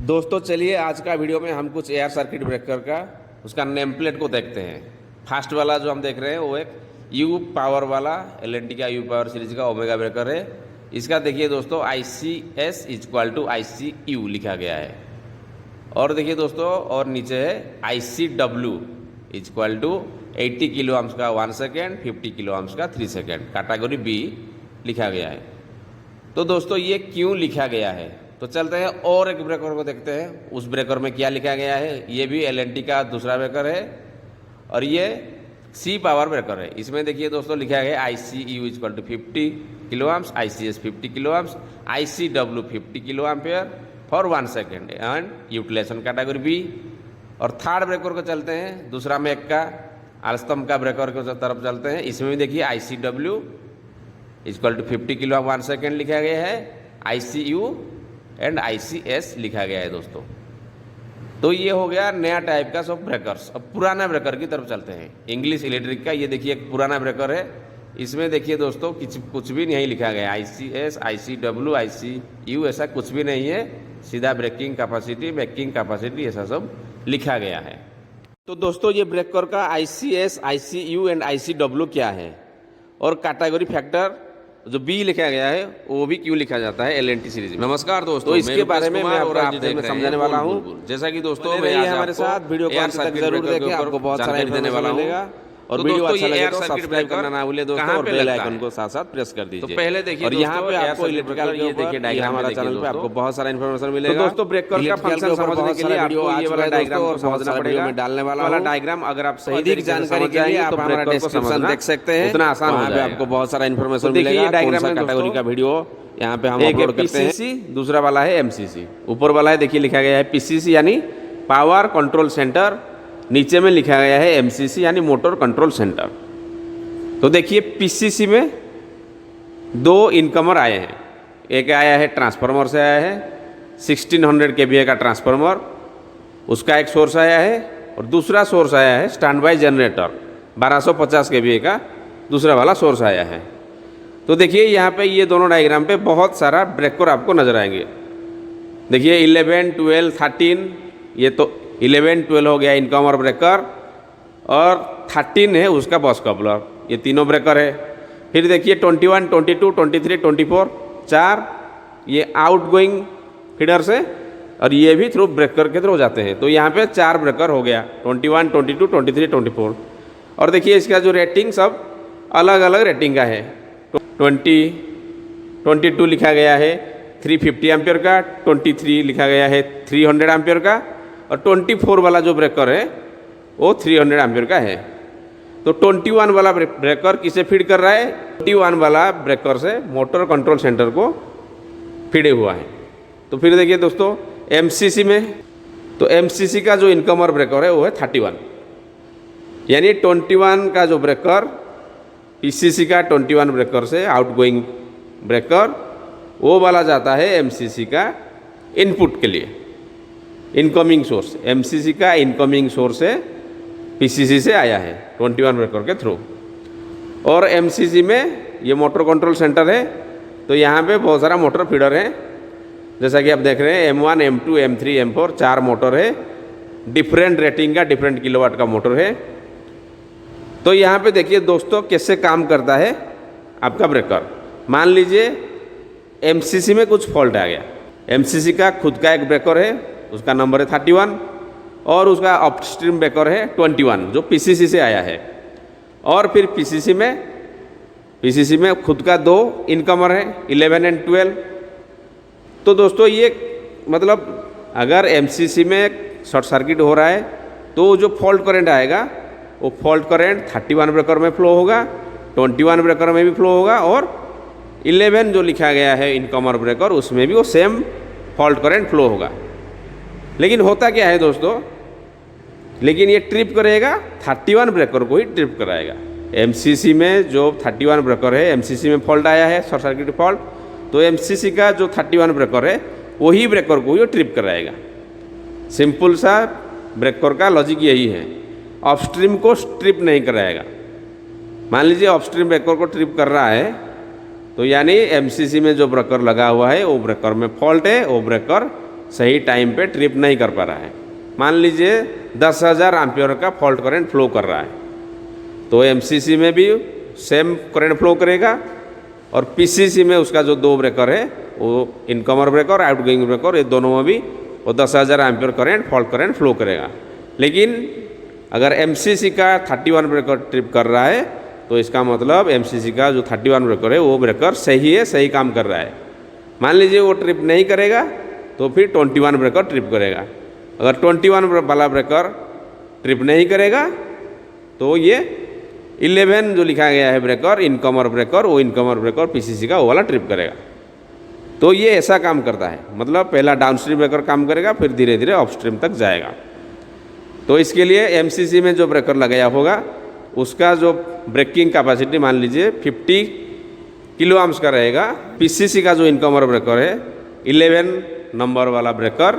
दोस्तों चलिए आज का वीडियो में हम कुछ एयर सर्किट ब्रेकर का उसका नेम प्लेट को देखते हैं। फर्स्ट वाला जो हम देख रहे हैं वो एक यू पावर वाला एल&टी का यू पावर सीरीज का ओमेगा ब्रेकर है। इसका देखिए दोस्तों ICS = ICU लिखा गया है। और देखिए दोस्तों और नीचे है ICW = 80 किलो आम्स का 1 सेकेंड, 50 किलो आम्स का 3 सेकेंड, कैटेगरी B लिखा गया है। तो दोस्तों ये क्यों लिखा गया है, तो चलते हैं और एक ब्रेकर को देखते हैं उस ब्रेकर में क्या लिखा गया है। ये भी एल&टी का दूसरा ब्रेकर है और ये C पावर ब्रेकर है। इसमें देखिए दोस्तों लिखा गया है ICU = 50 kilo amps, ICS 50 kilo amps, ICW 50 kilo ampere for 1 second and utilization category B। और थर्ड ब्रेकर को चलते हैं, दूसरा मेक का आलस्तम का ब्रेकर की तरफ चलते हैं। इसमें भी देखिए ICW = 50 किलो 1 सेकेंड लिखा गया है, ICU एंड ICS लिखा गया है दोस्तों। तो ये हो गया नया टाइप का सब ब्रेकर्स। अब पुराना ब्रेकर की तरफ चलते हैं, इंग्लिश इलेक्ट्रिक का। ये देखिए एक पुराना ब्रेकर है, इसमें देखिए दोस्तों कुछ भी नहीं लिखा गया है, ICS, ICW, ICU ऐसा कुछ भी नहीं है। सीधा ब्रेकिंग कैपेसिटी, मेकिंग कैपेसिटी ऐसा सब लिखा गया है। तो दोस्तों ये ब्रेकर का ICS, ICU एंड ICW क्या है और कैटेगरी फैक्टर जो B लिखा गया है वो भी क्यों लिखा जाता है एल&टी सीरीज में। नमस्कार दोस्तों, तो इसके बारे में मैं आपको समझाने वाला हूँ। जैसा कि दोस्तों मैं हमारे साथ वीडियो को जरूर देखें, आपको बहुत सारा देने वाला हूँ। और वीडियो अच्छा लगे तो सब्सक्राइब करना ना भूले दोस्तों, और बेल आइकन को साथ साथ प्रेस कर दीजिए। तो पहले देखिए और यहाँ पे आपको इलेक्ट्रिकल ये देखिए डायग्राम हमारा चैनल पे आपको बहुत सारा इन्फॉर्मेशन मिलेगा। तो दोस्तों ब्रेकर का फंक्शन समझने के लिए आपको ये वाला डायग्राम को समझना पड़ेगा। मैं डालने वाला डायग्राम अगर आप सही जानकारी चाहिए आप हमारा डिस्क्रिप्शन देख सकते हैं, उतना आसान हो जाएगा, आपको बहुत सारा इन्फॉर्मेशन मिलेगा। डायग्राम में कैटेगरी का वीडियो यहाँ पे हम अपलोड करते हैं। दूसरा वाला है MCC, ऊपर वाला है देखिए लिखा गया है PCC यानी पावर कंट्रोल सेंटर, नीचे में लिखा गया है MCC यानी मोटर कंट्रोल सेंटर। तो देखिए PCC में 2 इनकमर आए हैं, एक आया है ट्रांसफार्मर से आया है 1600 kVA का ट्रांसफार्मर, उसका एक सोर्स आया है, और दूसरा सोर्स आया है स्टैंड बाई जनरेटर 1250 kVA का दूसरा वाला सोर्स आया है। तो देखिए यहाँ पे ये दोनों डायग्राम पे बहुत सारा ब्रेकर आपको नजर आएंगे। देखिए 11, 12, 13, ये तो 11, 12 हो गया इनकमर ब्रेकर, और 13 है उसका बस कपलर। ये तीनों ब्रेकर है। फिर देखिए 21, 22, 23, 24, 4 ये आउटगोइंग फीडर से, और ये भी थ्रू ब्रेकर के थ्रू जाते हैं। तो यहाँ पे 4 ब्रेकर हो गया, 21, 22, 23, 24। और देखिए इसका जो रेटिंग सब अलग अलग रेटिंग का है। 22 लिखा गया है 350 एम्पियर का, 23 लिखा गया है 300 एम्पियर का, और 24 वाला जो ब्रेकर है वो 300 एम्पियर का है। तो 21 वाला ब्रेकर किसे फीड कर रहा है, 21 वाला ब्रेकर से मोटर कंट्रोल सेंटर को फीडे हुआ है। तो फिर देखिए दोस्तों MCC में, तो MCC का जो इनकमर ब्रेकर है वो है 31, यानी 21 का जो ब्रेकर PCC का 21 ब्रेकर से आउटगोइंग ब्रेकर वो वाला जाता है MCC का इनपुट के लिए, इनकमिंग सोर्स। MCC का इनकमिंग सोर्स है PCC से आया है 21 ब्रेकर के थ्रू। और MCC में ये मोटर कंट्रोल सेंटर है, तो यहाँ पे बहुत सारा मोटर फीडर है, जैसा कि आप देख रहे हैं M1, M2, M3, M4 4 motor है, डिफरेंट रेटिंग का, डिफरेंट किलोवाट का मोटर है। तो यहाँ पे देखिए दोस्तों कैसे काम करता है आपका ब्रेकर। मान लीजिए MCC में कुछ फॉल्ट आ गया, MCC का खुद का एक ब्रेकर है, उसका नंबर है 31, और उसका अपस्ट्रीम ब्रेकर है 21 जो PCC से आया है। और फिर PCC में खुद का 2 इनकमर है 11 एंड 12। तो दोस्तों ये मतलब अगर MCC में शॉर्ट सर्किट हो रहा है तो जो फॉल्ट करंट आएगा वो फॉल्ट करंट 31 ब्रेकर में फ्लो होगा, 21 ब्रेकर में भी फ्लो होगा, और 11 जो लिखा गया है इनकमर ब्रेकर उसमें भी वो सेम फॉल्ट करंट फ्लो होगा। लेकिन होता क्या है दोस्तों, लेकिन ये ट्रिप करेगा 31 ब्रेकर को ही ट्रिप कराएगा। MCC में जो 31 ब्रेकर है, MCC में फॉल्ट आया है शॉर्ट सर्किट फॉल्ट, तो MCC का जो 31 ब्रेकर है वही ब्रेकर को ही ट्रिप कराएगा। सिंपल सा ब्रेकर का लॉजिक यही है, अपस्ट्रीम को ट्रिप नहीं कराएगा। मान लीजिए अपस्ट्रीम ब्रेकर को ट्रिप कर रहा है, तो यानी MCC में जो ब्रेकर लगा हुआ है वो ब्रेकर में फॉल्ट है, वो ब्रेकर सही टाइम पे ट्रिप नहीं कर पा रहा है। मान लीजिए 10,000 एम्पियर का फॉल्ट करंट फ्लो कर रहा है, तो एमसीसी में भी सेम करंट फ्लो करेगा और पीसीसी में उसका जो दो ब्रेकर है वो इनकमर ब्रेकर और आउटगोइंग ब्रेकर, ये दोनों में भी वो 10,000 ampere current fault current flow करेगा। लेकिन अगर एमसीसी का 31 ब्रेकर ट्रिप कर रहा है तो इसका मतलब एमसीसी का जो 31 ब्रेकर है वो ब्रेकर सही है, सही काम कर रहा है। मान लीजिए वो ट्रिप नहीं करेगा तो फिर 21 ब्रेकर ट्रिप करेगा। अगर 21 वाला ब्रेकर ट्रिप नहीं करेगा तो ये 11 जो लिखा गया है ब्रेकर इनकमर ब्रेकर, वो इनकमर ब्रेकर पीसीसी का वो वाला ट्रिप करेगा। तो ये ऐसा काम करता है, मतलब पहला डाउनस्ट्रीम ब्रेकर काम करेगा फिर धीरे धीरे अपस्ट्रीम तक जाएगा। तो इसके लिए एमसीसी में जो ब्रेकर लगाया होगा उसका जो ब्रेकिंग कैपेसिटी मान लीजिए 50 किलो आर्म्स का रहेगा। पीसीसी का जो इनकमर ब्रेकर है 11 नंबर वाला ब्रेकर,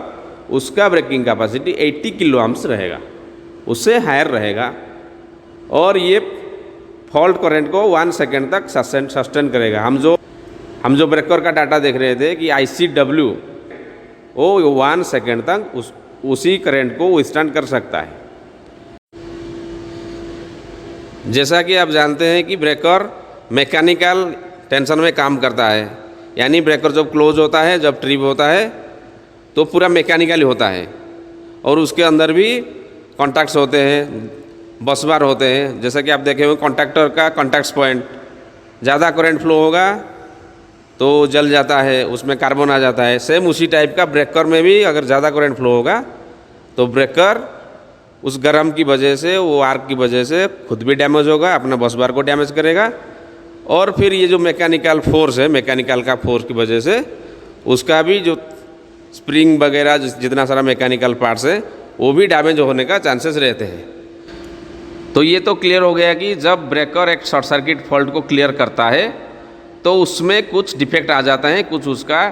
उसका ब्रेकिंग कैपेसिटी 80 किलो आर्म्स रहेगा, उससे हायर रहेगा और ये फॉल्ट करंट को 1 सेकेंड तक सस्टेन करेगा। हम जो ब्रेकर का डाटा देख रहे थे कि ICW वो 1 सेकेंड तक उसी करंट को विथस्टैंड कर सकता है। जैसा कि आप जानते हैं कि ब्रेकर मैकेनिकल टेंशन में काम करता है, यानी ब्रेकर जब क्लोज होता है, जब ट्रिप होता है तो पूरा मैकेनिकल होता है और उसके अंदर भी कॉन्टैक्ट्स होते हैं, बस बार होते हैं। जैसा कि आप देखे हुए कॉन्टैक्टर का कॉन्टैक्ट पॉइंट, ज़्यादा करंट फ्लो होगा तो जल जाता है, उसमें कार्बन आ जाता है। सेम उसी टाइप का ब्रेकर में भी अगर ज़्यादा करंट फ्लो होगा तो ब्रेकर उस गर्म की वजह से, वो आर्क की वजह से खुद भी डैमेज होगा, अपना बस बार को डैमेज करेगा और फिर ये जो मैकेनिकल फोर्स है, मैकेनिकल का फोर्स की वजह से उसका भी जो स्प्रिंग वगैरह जितना सारा मैकेनिकल पार्ट्स है वो भी डैमेज होने का चांसेस रहते हैं। तो ये तो क्लियर हो गया कि जब ब्रेकर एक शॉर्ट सर्किट फॉल्ट को क्लियर करता है तो उसमें कुछ डिफेक्ट आ जाता है, कुछ उसका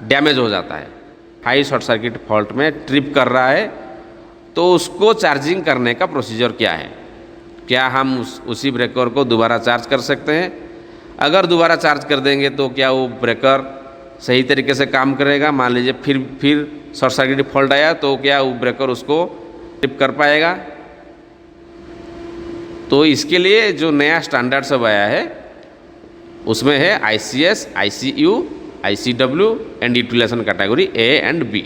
डैमेज हो जाता है। हाई शॉर्ट सर्किट फॉल्ट में ट्रिप कर रहा है तो उसको चार्जिंग करने का प्रोसीजर क्या है, क्या हम उसी ब्रेकर को दोबारा चार्ज कर सकते हैं? अगर दोबारा चार्ज कर देंगे तो क्या वो ब्रेकर सही तरीके से काम करेगा? मान लीजिए फिर शॉर्ट सर्किट फॉल्ट आया तो क्या वो ब्रेकर उसको ट्रिप कर पाएगा? तो इसके लिए जो नया स्टैंडर्ड सब आया है उसमें है ICS, ICU, ICW and utilization category A and B।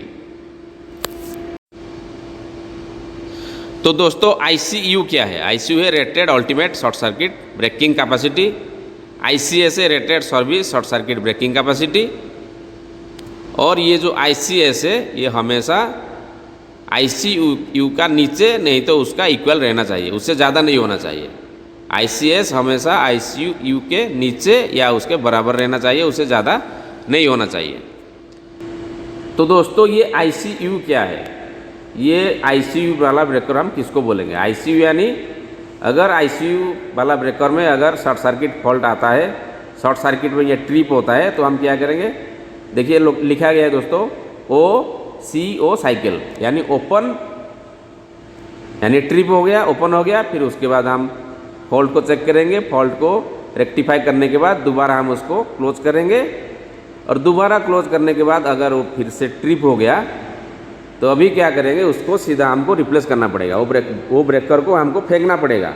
तो दोस्तों ICU क्या है? ICU है rated ultimate short circuit breaking capacity, ICS है rated service short circuit breaking capacity और ये जो ICS है ये हमेशा ICU का नीचे नहीं तो उसका इक्वल रहना चाहिए, उससे ज़्यादा नहीं होना चाहिए। ICS हमेशा ICU के नीचे या उसके बराबर रहना चाहिए, उससे ज़्यादा नहीं होना चाहिए। तो दोस्तों ये ICU क्या है? ये ICU वाला ब्रेकर हम किसको बोलेंगे? ICU यानी अगर ICU वाला ब्रेकर में अगर शॉर्ट सर्किट फॉल्ट आता है, शॉर्ट सर्किट में ये ट्रिप होता है तो हम क्या करेंगे? देखिए लिखा गया है दोस्तों OCO साइकिल, यानी ओपन, यानी ट्रिप हो गया, ओपन हो गया, फिर उसके बाद हम फॉल्ट को चेक करेंगे, फॉल्ट को रेक्टिफाई करने के बाद दोबारा हम उसको क्लोज करेंगे और दोबारा क्लोज करने के बाद अगर वो फिर से ट्रिप हो गया तो अभी क्या करेंगे? उसको सीधा हमको रिप्लेस करना पड़ेगा, वो ब्रेकर को हमको फेंकना पड़ेगा।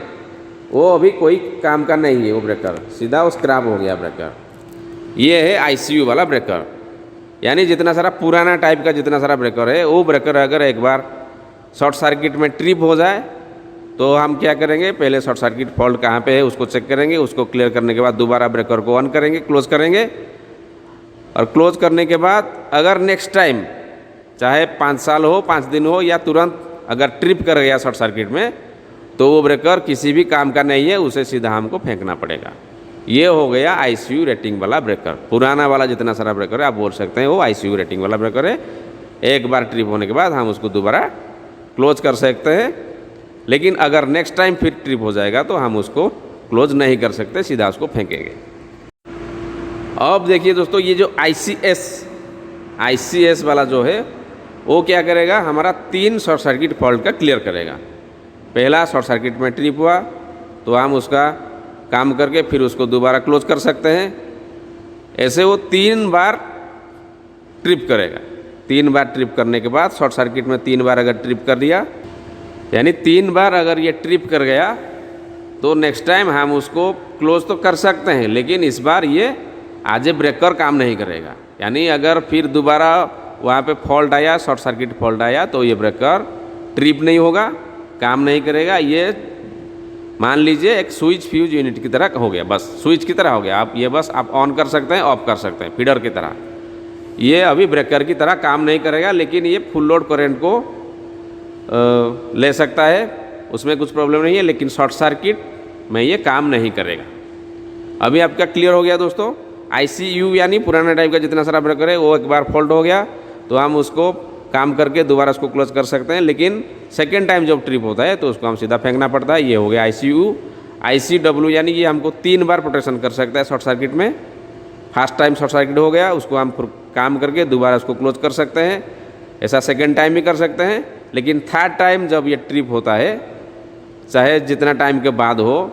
वो अभी कोई काम का नहीं है, वो ब्रेकर सीधा वो स्क्रैप हो गया ब्रेकर। ये है ICU वाला ब्रेकर, यानी जितना सारा पुराना टाइप का जितना सारा ब्रेकर है वो ब्रेकर अगर एक बार शॉर्ट सर्किट में ट्रिप हो जाए तो हम क्या करेंगे? पहले शॉर्ट सर्किट फॉल्ट कहाँ पे है उसको चेक करेंगे, उसको क्लियर करने के बाद दोबारा ब्रेकर को ऑन करेंगे, क्लोज करेंगे और क्लोज करने के बाद अगर नेक्स्ट टाइम चाहे 5 साल हो, 5 दिन हो या तुरंत अगर ट्रिप कर गया शॉर्ट सर्किट में तो वो ब्रेकर किसी भी काम का नहीं है, उसे सीधा हमको फेंकना पड़ेगा। ये हो गया ICU रेटिंग वाला ब्रेकर। पुराना वाला जितना सारा ब्रेकर है आप बोल सकते हैं वो ICU रेटिंग वाला ब्रेकर है। एक बार ट्रिप होने के बाद हम उसको दोबारा क्लोज कर सकते हैं, लेकिन अगर नेक्स्ट टाइम फिर ट्रिप हो जाएगा तो हम उसको क्लोज नहीं कर सकते, सीधा उसको फेंकेंगे। अब देखिए दोस्तों ये जो ICS वाला जो है वो क्या करेगा? हमारा 3 शॉर्ट सर्किट फॉल्ट का क्लियर करेगा। पहला शॉर्ट सर्किट में ट्रिप हुआ तो हम उसका काम करके फिर उसको दोबारा क्लोज कर सकते हैं। ऐसे वो 3 बार ट्रिप करेगा। 3 बार ट्रिप करने के बाद शॉर्ट सर्किट में 3 बार अगर ट्रिप कर दिया, यानी 3 बार अगर ये ट्रिप कर गया तो नेक्स्ट टाइम हम उसको क्लोज तो कर सकते हैं, लेकिन इस बार ये आज ब्रेकर काम नहीं करेगा। यानी अगर फिर दोबारा वहाँ पे फॉल्ट आया, शॉर्ट सर्किट फॉल्ट आया, तो ये ब्रेकर ट्रिप नहीं होगा, काम नहीं करेगा। ये मान लीजिए एक स्विच फ्यूज यूनिट की तरह हो गया, बस स्विच की तरह हो गया। आप ये बस आप ऑन कर सकते हैं, ऑफ कर सकते हैं, फीडर की तरह। ये अभी ब्रेकर की तरह काम नहीं करेगा, लेकिन ये फुल लोड करंट को ले सकता है, उसमें कुछ प्रॉब्लम नहीं है, लेकिन शॉर्ट सर्किट में ये काम नहीं करेगा। अभी आपका क्लियर हो गया दोस्तों। ICU यानी पुराना टाइप का जितना सारा ब्रेकर है वो एक बार फॉल्ट हो गया तो हम उसको काम करके दोबारा उसको क्लोज कर सकते हैं, लेकिन सेकेंड टाइम जब ट्रिप होता है तो उसको हम सीधा फेंकना पड़ता है। ये हो गया ICU। ICW यानी ये हमको 3 बार प्रोटेक्शन कर सकता है शॉर्ट सर्किट में। फर्स्ट टाइम शॉर्ट सर्किट हो गया, उसको हम काम करके दोबारा उसको क्लोज कर सकते हैं। ऐसा सेकेंड टाइम भी कर सकते हैं, लेकिन थर्ड टाइम जब ये ट्रिप होता है, चाहे जितना टाइम के बाद हो,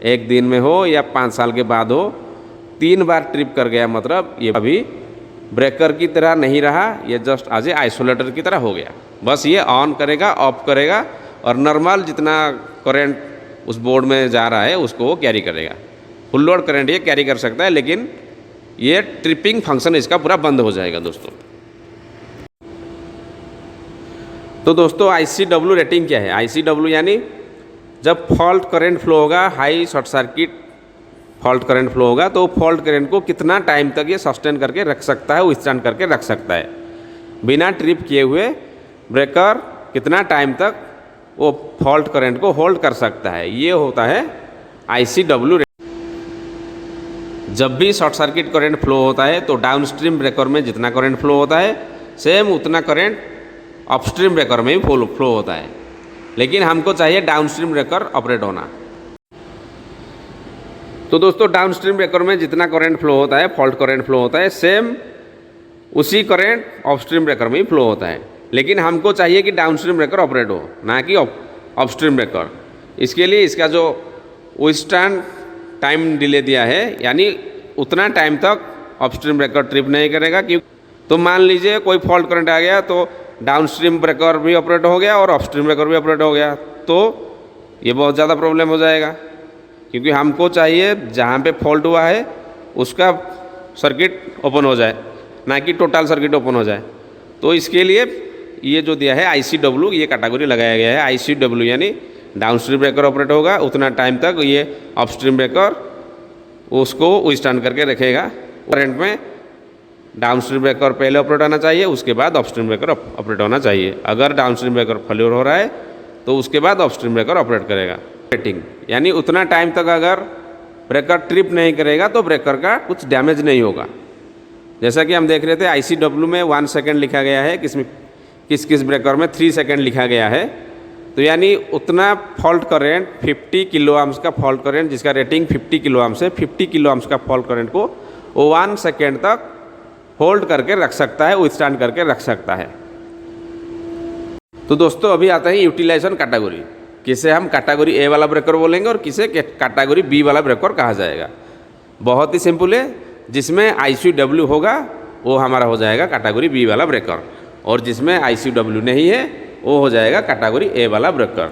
1 दिन में हो या 5 साल के बाद हो, 3 बार ट्रिप कर गया मतलब ये अभी ब्रेकर की तरह नहीं रहा, ये जस्ट आज आइसोलेटर की तरह हो गया। बस ये ऑन करेगा, ऑफ करेगा और नॉर्मल जितना करंट उस बोर्ड में जा रहा है उसको वो कैरी करेगा। फुल लोड करंट ये कैरी कर सकता है, लेकिन ये ट्रिपिंग फंक्शन इसका पूरा बंद हो जाएगा दोस्तों। तो दोस्तों ICW रेटिंग क्या है? ICW यानी जब फॉल्ट करंट फ्लो होगा, high short circuit fault current flow होगा, तो फॉल्ट करंट को कितना टाइम तक ये सस्टेन करके रख सकता है, विथस्टैंड करके रख सकता है। बिना ट्रिप किए हुए ब्रेकर कितना टाइम तक वो फॉल्ट करंट को होल्ड कर सकता है, ये होता है ICW। जब भी शॉर्ट सर्किट करंट फ्लो होता है तो डाउनस्ट्रीम ब्रेकर में जितना करंट फ्लो होता है सेम उतना करंट अपस्ट्रीम ब्रेकर में भी फ्लो होता है, लेकिन हमको चाहिए डाउनस्ट्रीम ब्रेकर ऑपरेट होना। तो दोस्तों डाउनस्ट्रीम ब्रेकर में जितना करंट फ्लो होता है, फॉल्ट करंट फ्लो होता है, सेम उसी करंट अपस्ट्रीम ब्रेकर में ही फ्लो होता है, लेकिन हमको चाहिए कि डाउनस्ट्रीम ब्रेकर ऑपरेट हो, ना कि अपस्ट्रीम ब्रेकर। इसके लिए इसका जो विथस्टैंड टाइम डिले दिया है, यानी उतना टाइम तक अपस्ट्रीम ब्रेकर ट्रिप नहीं करेगा। क्योंकि तो मान लीजिए कोई फॉल्ट करंट आ गया तो डाउनस्ट्रीम ब्रेकर भी ऑपरेट हो गया और अपस्ट्रीम ब्रेकर भी ऑपरेट हो गया, तो ये बहुत ज़्यादा प्रॉब्लम हो जाएगा। क्योंकि हमको चाहिए जहाँ पे फॉल्ट हुआ है उसका सर्किट ओपन हो जाए, ना कि टोटल सर्किट ओपन हो जाए। तो इसके लिए ये जो दिया है ICW, ये कैटेगरी लगाया गया है। ICW यानी डाउनस्ट्रीम ब्रेकर ऑपरेट होगा उतना टाइम तक ये अपस्ट्रीम ब्रेकर उसको विथस्टैंड करके रखेगा। करंट में डाउनस्ट्रीम ब्रेकर पहले ऑपरेट होना चाहिए, उसके बाद अपस्ट्रीम ब्रेकर ऑपरेट होना चाहिए। अगर डाउनस्ट्रीम ब्रेकर फेल्योर हो रहा है तो उसके बाद अपस्ट्रीम ब्रेकर ऑपरेट करेगा। रेटिंग यानी उतना टाइम तक अगर ब्रेकर ट्रिप नहीं करेगा तो ब्रेकर का कुछ डैमेज नहीं होगा। जैसा कि हम देख रहे थे ICW में 1 सेकेंड लिखा गया है, किस ब्रेकर में 3 सेकेंड लिखा गया है। तो यानी उतना फॉल्ट करंट 50 किलो आम्स का फॉल्ट करंट, जिसका रेटिंग 50 किलो आम्स है, 50 किलो आम्स का फॉल्ट करंट को 1 सेकेंड तक होल्ड करके रख सकता है, विथस्टैंड करके रख सकता है। तो दोस्तों अभी आता है यूटिलाइजेशन कैटेगरी, किसे हम कैटेगरी A वाला ब्रेकर बोलेंगे और किसे कैटेगरी B वाला ब्रेकर कहा जाएगा। बहुत ही सिंपल है, जिसमें ICW होगा वो हमारा हो जाएगा कैटेगरी B वाला ब्रेकर, और जिसमें ICW नहीं है वो हो जाएगा कैटेगरी A वाला ब्रेकर।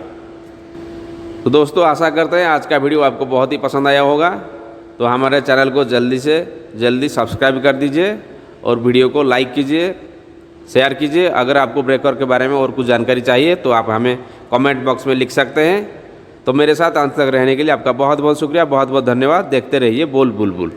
तो दोस्तों आशा करते हैं आज का वीडियो आपको बहुत ही पसंद आया होगा। तो हमारे चैनल को जल्दी से जल्दी सब्सक्राइब कर दीजिए और वीडियो को लाइक कीजिए, शेयर कीजिए। अगर आपको ब्रेकर के बारे में और कुछ जानकारी चाहिए तो आप हमें कमेंट बॉक्स में लिख सकते हैं। तो मेरे साथ अंत तक रहने के लिए आपका बहुत बहुत शुक्रिया, बहुत बहुत धन्यवाद। देखते रहिए बोल बुलबुल।